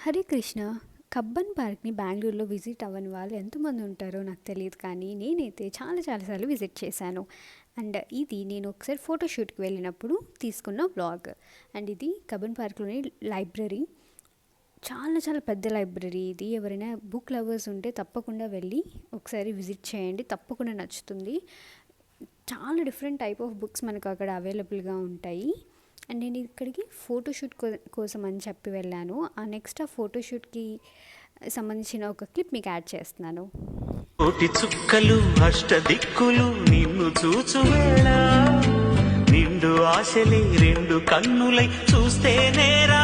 హరే కృష్ణ. కబ్బన్ పార్క్ని బెంగళూరులో విజిట్ అవ్వని వాళ్ళు ఎంతమంది ఉంటారో నాకు తెలియదు, కానీ నేనైతే చాలా చాలాసార్లు విజిట్ చేశాను. అండ్ ఇది నేను ఒకసారి ఫోటోషూట్కి వెళ్ళినప్పుడు తీసుకున్న వ్లాగ్. అండ్ ఇది కబ్బన్ పార్క్లోని లైబ్రరీ. చాలా చాలా పెద్ద లైబ్రరీ ఇది. ఎవరైనా బుక్ లవర్స్ ఉంటే తప్పకుండా వెళ్ళి ఒకసారి విజిట్ చేయండి, తప్పకుండా నచ్చుతుంది. చాలా డిఫరెంట్ టైప్ ఆఫ్ బుక్స్ మనకు అక్కడ అవైలబుల్గా ఉంటాయి. అండ్ నేను ఇక్కడికి ఫోటోషూట్ కోసం అని చెప్పి వెళ్ళాను. ఆ నెక్స్ట్ ఆ ఫోటోషూట్కి సంబంధించిన ఒక క్లిప్ మీకు యాడ్ చేస్తున్నాను. కోటి చుక్కలు అష్టదిక్కులు నిన్ను చూచువేళ, నిండు ఆశలే రెండు కన్నులై చూస్తే నేరా